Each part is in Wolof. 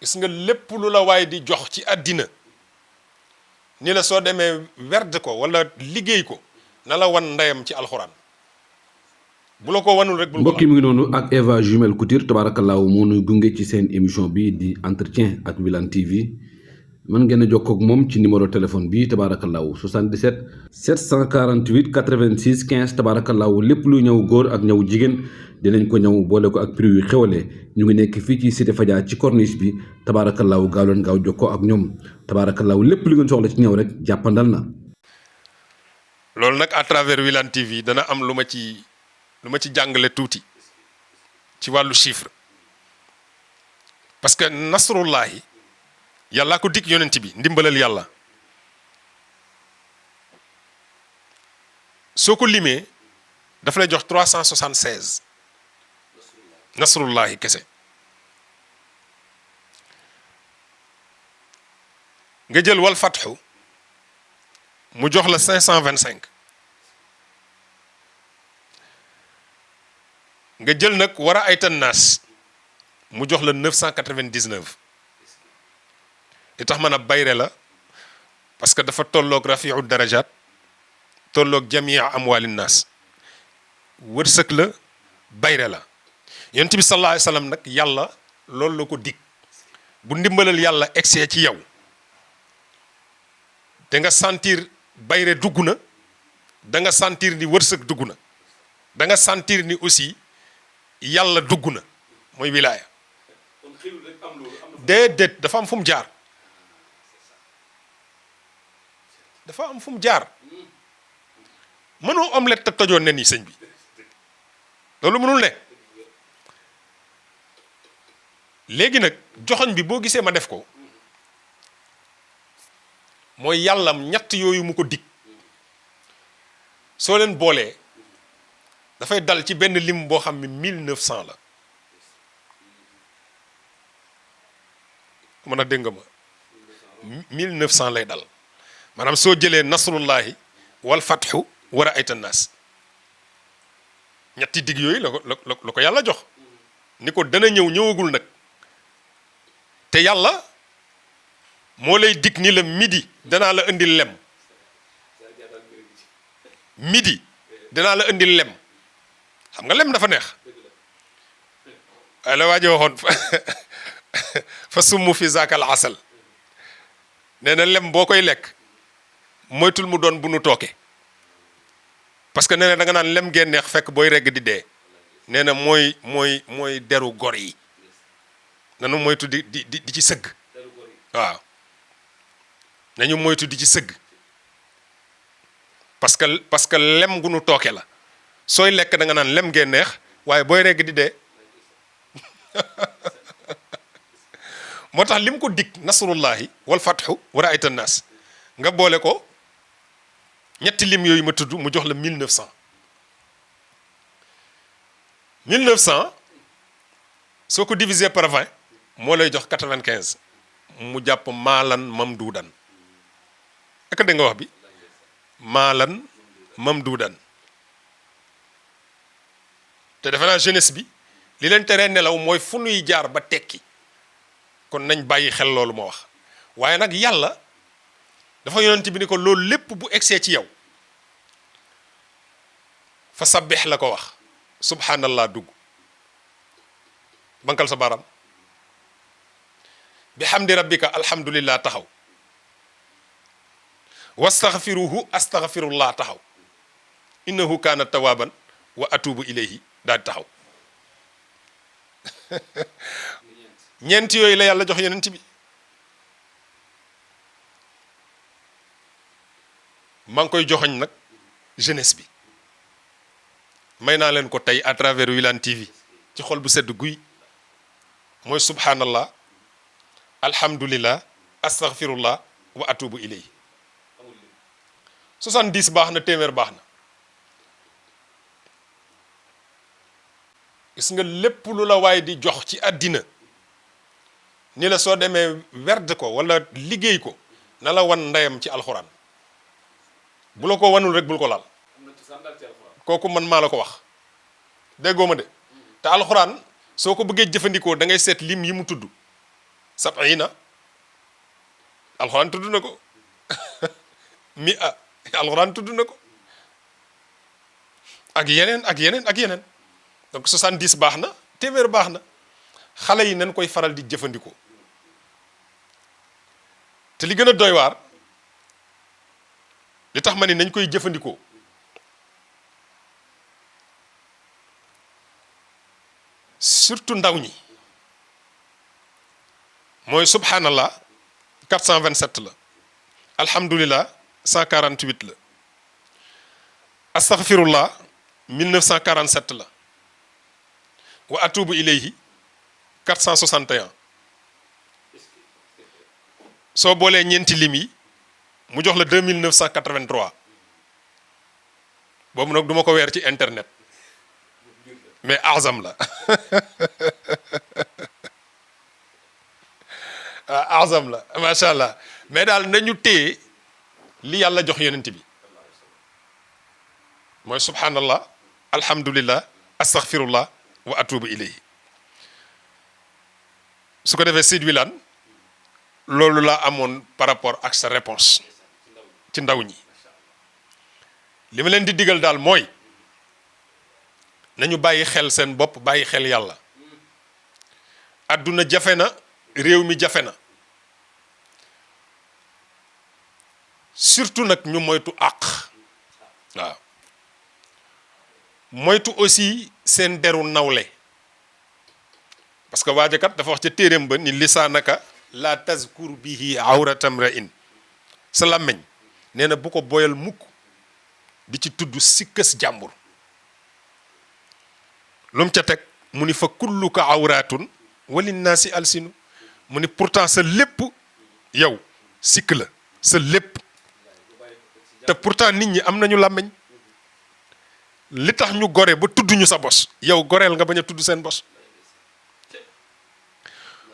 gis nga lépp lu la waay di jox ci àddina ni la soo demee werd ko wala liggéey ko na la wan ndeyam ci alxuraan bu la ko wanul rek bul ko mbokk yi mu ngi noonu ak Eva Jumel Couture tabaarakallaahu moo nu gunge ci seen émission bi di entretien ak Wilane TV mën ngeen a jokkoo ak moom ci numéro téléphone bi tabaarakallaahu 77 748 86 15 tabaarakallaahu lépp luy ñëw góor ak ñëw jigéen dinañ ko ñëw boole ko ak prix yu xewalee ñu ngi nekk fii ci Cité Fadia ci corniche bi tabaarakallaahu gaaw leen gaaw jokkoo ak ñoom tabaarakallaahu lépp lu ngeen soxla ci ñëw rek jàppandal na. loolu nag à travers Wilane TV dana am lu ma ci jàngale tuuti ci wàllu chiffre parce que nasrullahi yàllaa ko dig yonent bi ndimbalal yàlla soo ko limee daf lay jox 376 nasrullahi kese nga jël wal fatxu mu jox la 525 nga jël nag war a aytan naas mu jox la 999 li tax mën a bayre la parce que dafa tolloog rafiu darajat tolloog jamia amwalin naas wërsëg la bayre la yonent bi sallallahu alayhi wa sallam nag yàlla loolu la ko dig bu ndimbalal yàlla egsee ci yow da nga sentir bayre dugg na da nga sentir ni wërsëg dugg na da nga sentir ni aussi yàlla dugg na mooy wilaaya déedéet dafa am fu mu jaar dafa am fu mu jaar mënoo omelette te tojoon nen yi sëñ bi loolu mënul ne léegi nag joxoñ bi boo gisee ma def ko mooy yàllam ñett yooyu mu ko dig soo leen boolee dafay dal ci benn lim boo xam ne 1900 la mën a dégg nga ma 1900 lay dal maanaam soo jëlee nasrullahi wal fatxu war a ayta naas ñetti dig yooyu la ko yàlla jox ni ko dana ñëw ñëwagul nag te yàlla moo lay dig ni la midi danaa la indil lem midi danaa la indil lem xam nga lem dafa neex waaye la waa ji waxoon fa summu fi zaakal asal nee na lem boo koy lekk moytul mu doon bu nu tooke parce que nee na da nga naan lem ngeen neex fekk booy regg di dee nee na mooy deru gor yi nanu moytu di ci sëgg waaw nañu moytu di ci sëgg parce que lem gu nu tooke la sooy lekk da nga naan lem ngeen neex waaye booy regg di dee moo tax lim ko dig nasrullahi wal fatxu war a ayta naas nga boole ko ñetti lim yooyu ma tudd mu jox la 1900 1900 soo ko diviser par 20 moo lay jox 95 mu jàpp maalan mamduudan ak da nga wax bi maalan mamduudan te defe naa jeunesse bi li leen teree nelaw mooy fu nuy jaar ba tekki kon nañ bàyyi xel loolu ma wax waaye nag yàlla dafa yonent bi ni ko loolu lépp bu egsee ci yow fa sabbix la ko wax subhanallah dugg bankal sa baram bi hamdi rabbika alhamdulillah taxaw wastaghfiruhu astaghfirullah taxaw innahu kaana tawaban wa atubu ilayhi daal taxaw ñeent yooyu la yàlla jox yonent bi maa ngi koy joxoñ nag jeunesse bi may naa leen ko tey à travers Wilane TV ci xol bu sedd guy mooy subhanallah alhamdulillah astaghfirullah wa atubu ilayhi 70 baax na téeméer baax na gis nga lépp lu la waay di jox ci àddina ni la soo demee werd ko wala liggéey ko na la wan ndeyam ci alxuraan bu la ko wanul rek bul ko laal kooku man maa la ko wax déggoo ma de te alxuraan soo ko bëggee jëfandikoo da ngay seet lim yi mu tudd sab'ina alxuraan tudd na ko mi'a alxuraan tudd na ko ak yeneen ak yeneen ak yeneen donc 70 baax na téeméer baax na xale yi nañ koy faral di jëfandikoo te li gën a doy waar li tax ma ni nañ koy jëfandikoo surtout ndaw ñi mooy subhanallah 427 la alhamdulillah 148 la astaghfirullah 1947 la wa atubu ilayhi 461 soo boolee ñeenti lim yi mu jox la 2983 boobu nag du ma ko weer ci internet mais azam la azam la macha allah mais daal nañu téye li yàlla jox yonent bi mooy subhanallah alhamdulillah astaghfirullah wa atubu ilayhi su ko defee Sidi Wilane loolu laa amoon par rapport ak sa réponse ci ndaw ñi li ma leen di digal daal mooy nañu bàyyi xel seen bopp bàyyi xel yàlla adduna jafe na réew mi jafe na surtout nag ñu moytu àq waaw moytu aussi seen deru nawle parce que waajakat dafa wax ca téeréem ba ni lisaanaka la tazkur bihi awratam ra'in sa làmmeñ nee na bu ko boyal mukk di ci tudd sikkas jàmbur lu mu ca teg mu ni fa kulluka awratun walinnaasi alsinu mu ni pourtant sa lépp yow sikk la sa lépp te pourtant nit ñi am nañu làmmeñ li tax ñu gore ba tudd ñu sa bos yow goreel nga bañ a tudd seen bos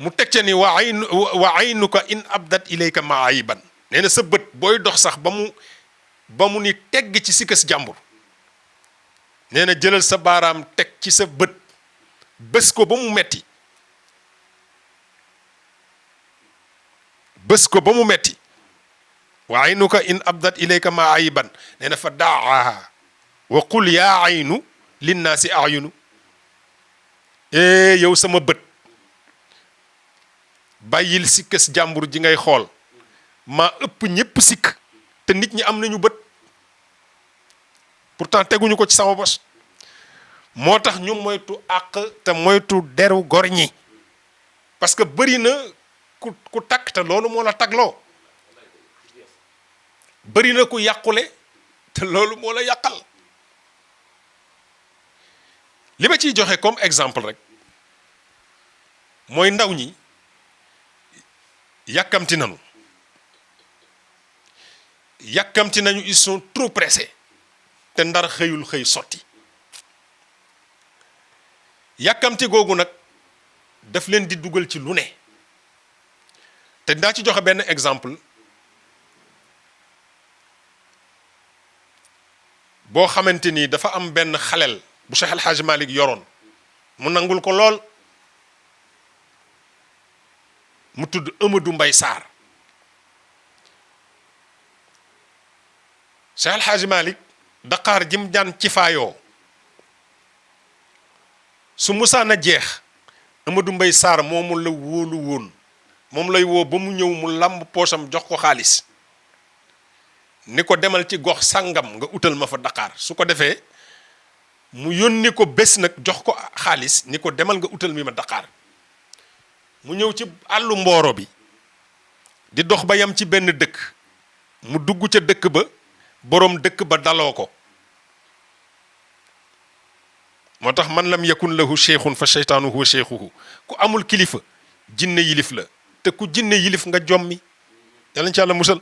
mu teg ca ni wa aynuka in abdat ilayka maayiban nee na sa bët booy dox sax ba mu ni tegg ci sikkas jàmbur nee na jëlal sa baaraam teg ci sa bët bés ko ba mu metti bés ko ba mu metti wa aynuka in abdat ilayka maayiban nee na fa daaha wa qul yaa aynu linnaasi ayunu yow sama bët bàyyil sikkas jàmbur ji ngay xool maa ëpp ñépp sikk te nit ñi am nañu bët pourtant teguñu ko ci sama bos moo tax ñu moytu àq te moytu deru gor ñi parce que bëri na ku takk te loolu moo la tagloo bëri na ku yàqule te loolu moo la yàqal li ma ciy joxe comme exemple rek mooy ndaw ñi yàkkamti nañu ils sont trop pressés te ndar xëyul xëy sotti yàkkamti googu nag daf leen di dugal ci lu ne te daa ci joxe benn exemple boo xamante ni dafa am benn xalel bu Cheikh El Hadj Malick yoroon mu nangul ko lool mu tudd Amadou Mbaye Sarr Cheikh El Hadj Malick Dakar jim daan ci faayoo su musaana jeex Amadou Mbaye Sarr moomu la wóolu woon moom lay woo ba mu ñëw mu làmb poosam jox ko xaalis ni ko demal ci gox sàngam nga utal ma fa Dakar su ko defee mu yónni ko bés nag jox ko xaalis ni ko demal nga utal mi ma Dakar mu ñëw ci àllu mbooro bi di dox ba yam ci benn dëkk mu dugg ca dëkk ba boroom dëkk ba daloo ko moo tax man lam yakun lahu cheikhun fa cheytaanu huwa cheikhuhu ku amul kilifa jinne yilif la te ku jinne yilif nga jommi yàlla ci yàlla musal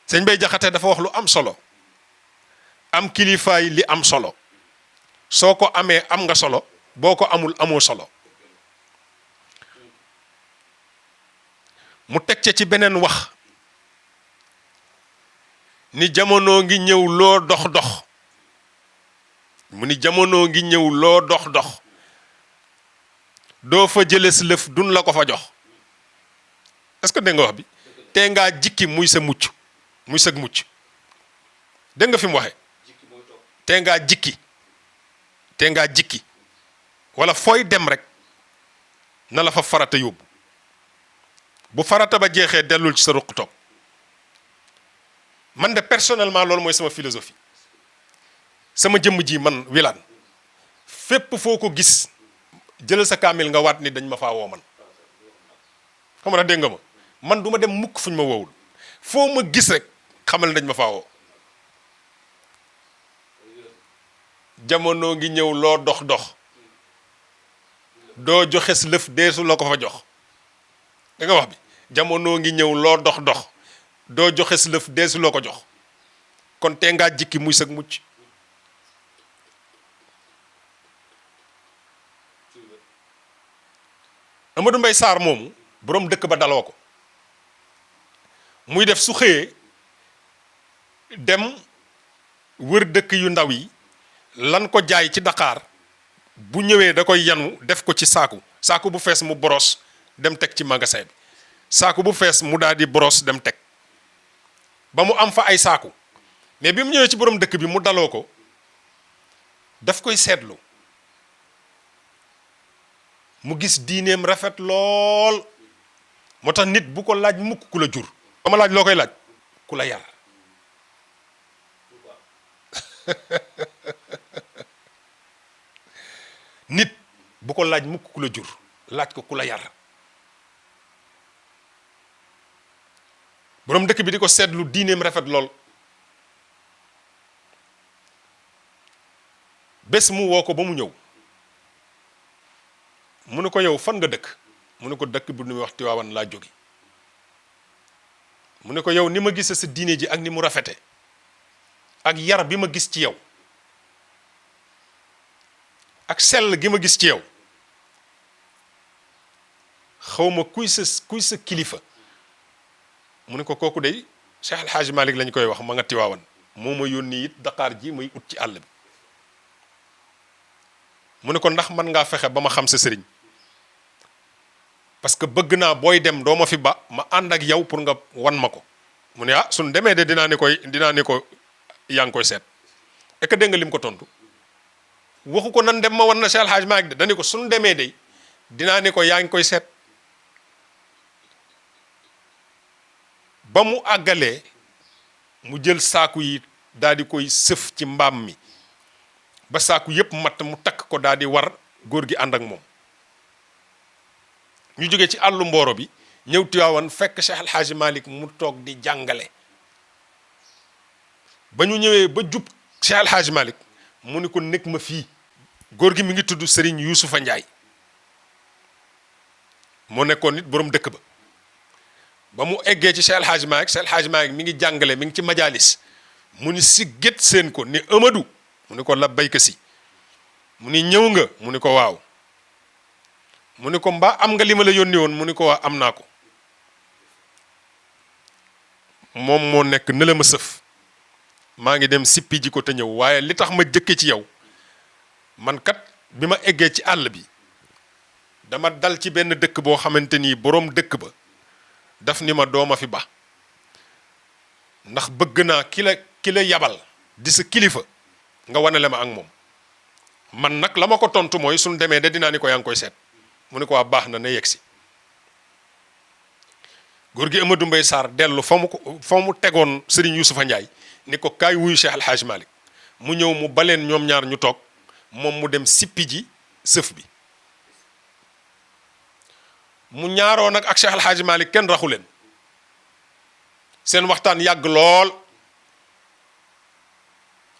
sëñ Bay Jaxate dafa wax lu am solo am kilifaay li am solo soo ko amee am nga solo boo ko amul amoo solo mu teg ca ci beneen wax ni jamono ngi ñëw loo dox dox mu ni jamono ngi ñëw loo dox dox doo fa jëles lëf dun la ko fa jox est-ce que dégg nga wax bi tee ngaa jikki muy sa mucc muy sag mucc dégg nga fi mu waxee tee ngaa jikki wala fooy dem rek na la fa farata yóbbu bu farata ba jeexee dellul ci sa ruq toog man de personnellement loolu mooy sama philosophie sama jëmm ji man Wilane fépp foo ko gis jëlal sa kaamil nga waat ni dañ ma faa woo man xam nga dégg nga ma man du ma dem mukk fuñ ma woowul foo ma gis rek xamal dañ ma faa woo jamono ngi ñëw loo dox dox doo joxes lëf deesu la ko fa jox da nga wax bi jamono ngi ñëw loo dox dox doo joxes lëf deesu la ko jox kon tee ngaa jikki muy sag mucc Amadou Mbaye Sarr moomu boroom dëkk ba daloo ko muy def su xëyee dem wër dëkk yu ndaw yi lan ko jaay ci Dakar bu ñëwee da koy yanu def ko ci saaku bu fees mu boros dem teg ci magasin bi saaku bu fees mu daal di boros dem teg ba mu am fa ay saaku mais bi mu ñëwee ci boroom dëkk bi mu daloo ko daf koy seetlu mu gis diineem rafet lool moo tax nit bu ko laaj mukk ku la jur dama laaj loo koy laaj ku la yar nit bu ko laaj mukk ku la jur laaj ko ku la yar boroom dëkk bi di ko seetlu diineem rafet lool bés mu woo ko ba mu ñëw mu ne ko yow fan nga dëkk mu ne ko dëkk bu nu wax Tiwaawan laa jóge mu ne ko yow ni ma gis sa diine ji ak ni mu rafete ak yar bi ma gis ci yow ak sell gi ma gis ci yow xawma kuy sa kilifa mu ne ko kooku dey Cheikh El Hadj Malick lañ koy wax ma nga Tiwaawan moo ma yónni it Dakar ji may ut ci àll bi mu ne ko ndax man ngaa fexe ba ma xam sa sëriñ parce que bëgg naa booy dem doo ma fi ba ma ànd ak yow pour nga wan ma ko mu ne suñ demee de dinaa ne ko yaa ngi koy seet est-ce que dégg nga lim ko tontu waxu ko nan dem ma wan na Cheikh El Hadj Malick de dani ko suñ demee de dinaa ne ko yaa ngi koy seet ba mu àggalee mu jël saaku yi daal di koy sëf ci mbaam mi ba saaku yépp matt mu takk ko daal di war góor gi ànd ak moom ñu jógee ci àllu mbooro bi ñëw Tiwaawan fekk Cheikh El Hadj Malick mu toog di jàngale ba ñu ñëwee ba jub Cheikh El Hadj Malick mu ni ko nekk ma fii góor gi mi ngi tudd Serigne Youssoufa Ndiaye moo nekkoon nit boroom dëkk ba mu eggee ci Cheikh El Hadj Malick mi ngi jàngale mi ngi ci majalis mu ni si gét seen ko ni Amadou mu ni ko la bayka si mu ni ñëw nga mu ni ko waaw mu ni ko mbaa am nga li ma la yónni woon mu ni ko waa am naa ko moom moo nekk ne la ma sëf maa ngi dem sippi ji ko te ñëw waaye li tax ma jëkke ci yow man kat bi ma eggee ci àll bi dama dal ci benn dëkk boo xamante ni boroom dëkk ba daf ni ma dooma fi ba ndax bëgg naa ki la yabal di sa kilifa nga wanale ma ak moom man nag la ma ko tontu mooy suñ demee de dinaa ni ko yaa ngi koy seet mu ni ko waa baax na yegg si góor gi Amadou Mbaye Sarr dellu fa mu tegoon Serigne Youssoufa Ndiaye ni ko kaay wuyu Cheikh El Hadj Malick mu ñëw mu baleen ñoom ñaar ñu toog moom mu dem sippi ji sëf bi mu ñaaroo nag ak Cheikh El Hadj Malick kenn raxu leen seen waxtaan yàgg lool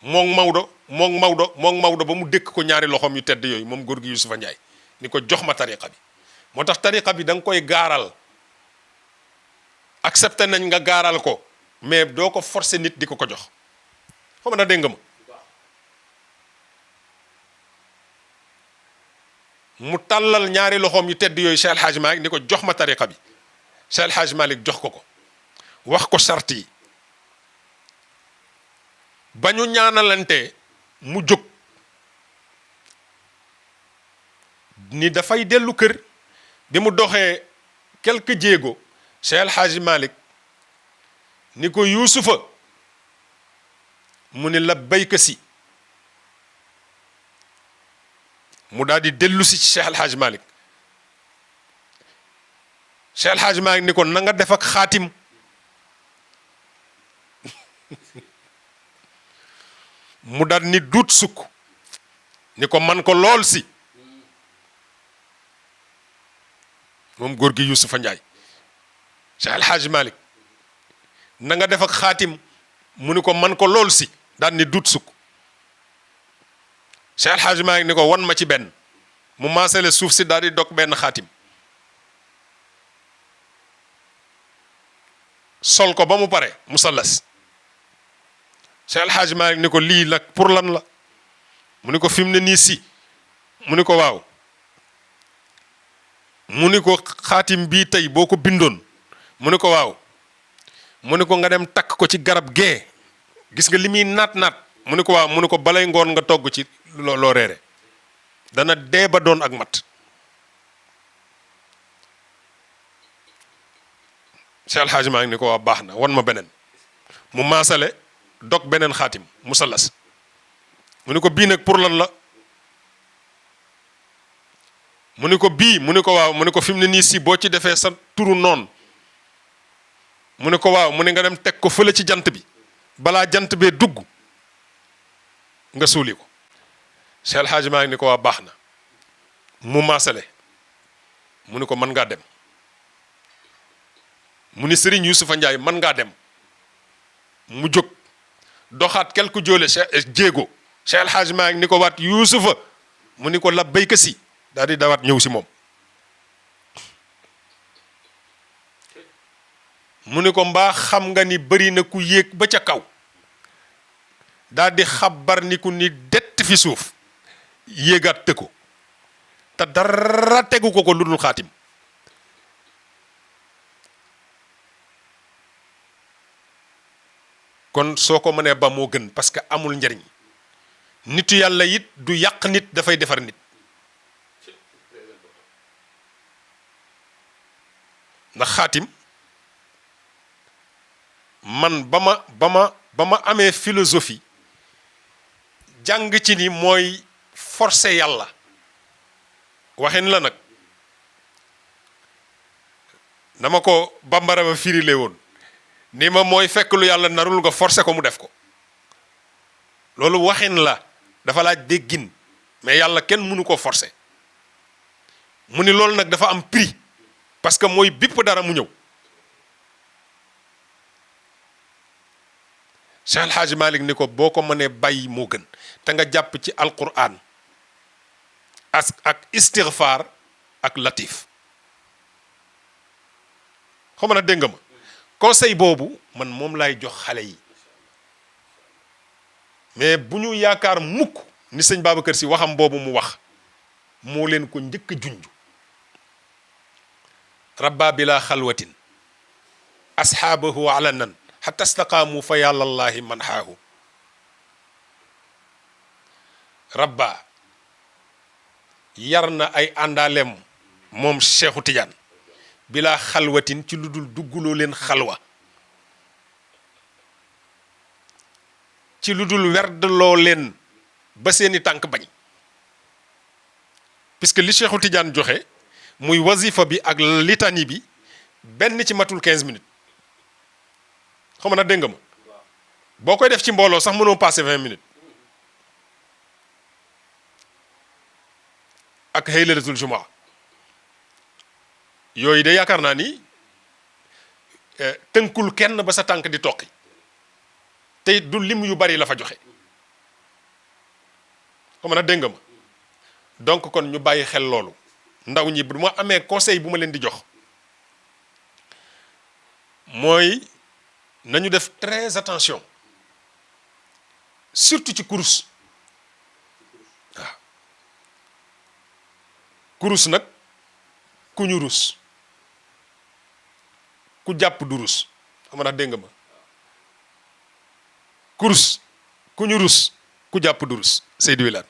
moom Maodo ba mu dékk ko ñaari loxoom yu tedd yooyu moom góor gi Youssoufa Ndiaye ni ko jox ma tariqa bi moo tax tariqa bi da nga koy gaaral accepté nañ nga gaaral ko mais doo ko forcer nit di ko jox xam na dégg nga ma mu tàllal ñaari loxoom yu tedd yooyu Cheikh El Hadj Malick ni ko jox ma tariqa bi Cheikh El Hadj Malick jox ko wax ko sart yi ba ñu ñaanalante mu jóg ni dafay dellu kër bi mu doxee quelques jéego Cheikh El Hadji Malick ni ko Yuusufa mu ni labbayka si mu daal di dellu si ci Cheikh El Hadji Malick Cheikh El Hadji Malick ni ko na nga def ak xaatim mu daal ni duut sukk ni ko man ko lool si moom góor gi Yuusufa Njaay Cheikh El Hadji Malick na nga def ak xaatim mu ni ko man ko lool si daal ni duut sukk Cheikh El Hadji Malick ni ko wan ma ci benn mu maasale suuf si daal di dog benn xaatim sol ko ba mu pare musallas Cheikh El Hadji Malick ni ko lii nag pour lan la mu ni ko fi mu ne nii si mu ni ko waaw mu ni ko xaatim bii tey boo ko bindoon mu ni ko waaw mu ni ko nga dem takk ko ci garab gee gis nga li muy naat naat mu ni ko waaw mu ni ko balay ngoon nga togg ci loo reere dana dee ba doon ak mat Cheikh El Hadji Malick ni ko waa baax na wan ma beneen mu maasale dog beneen xaatim musallas mu ni ko bii nag pour lan la mu ni ko bii mu ni ko waaw mu ni ko fi mu ne nii si boo ci defee sa turu noon mu ni ko waaw mu ni nga dem teg ko fële ci jant bi balaa jant bee dugg nga suuli ko Cheikh El Hadji Malick ni ko waa baax na mu maasale mu ni ko mën ngaa dem mu ni Serigne Youssoufa Ndiaye mën ngaa dem mu jóg doxaat quelque jóole jéego Cheikh El Hadji Malick ni ko waat Youssoufa mu ni ko labbayka si daal di dawaat ñëw si moom mu ni ko mbaa xam nga ni bëri na ku yéeg ba ca kaw daal di xabar ni ku ni dett fi suuf yéegaat te ko te dara tegu ko lu dul xaatim kon soo ko mënee ba moo gën parce que amul njariñ nitu yàlla it du yàq nit dafay defar nit ndax xaatim man ba ma amee philosophie jàng ci ni mooy forcer yàlla waxin la nag dama ko bambara ba firile woon ni ma mooy fekk lu yàlla narul nga forcer ko mu def ko loolu waxin la dafa laaj déggin mais yàlla kenn mënu ko forcer mu ni loolu nag dafa am prix parce que mooy bipp dara mu ñëw Cheikh El Hadji Malick ni ko boo ko mënee bàyyi moo gën te nga jàpp ci alquran ak istighfar ak latif xam na dégg nga ma conseil boobu man moom laay jox xale yi mais bu ñu yaakaar mukk ni sëñ Babacar Sy waxam boobu mu wax moo leen ko njëkk a junj rabba bila xalwatin asxaabahu alanan xata staqaamu fa yàllallahi man xaahu rabba yar na ay àndaaleem moom Cheikhu Tidiane bila xalwatin ci lu dul dugguloo leen xalwa ci lu dul werdloo leen ba seeni tànk bañ puisque li Cheikhu Tidiane joxe muy wazifa bi ak litani bi benn ci matul 15 minutes xam na dégg nga ma boo koy def ci mbooloo sax mënoo passé 20 minutes ak haylalatul jumaa yooyu de yaakaar naa ni tënkul kenn ba sa tànk di toqi te du lim yu bari la fa joxe xam na dégg nga ma donc kon ñu bàyyi xel loolu ndaw ñi bu ma amee conseil bu ma leen di jox mooy nañu def très attention surtout ci kurus waaw kurus nag ku ñu rus ku jàpp du rus xam na dégg nga ma kurus ku ñu rus ku jàpp du rus Seydou Wilane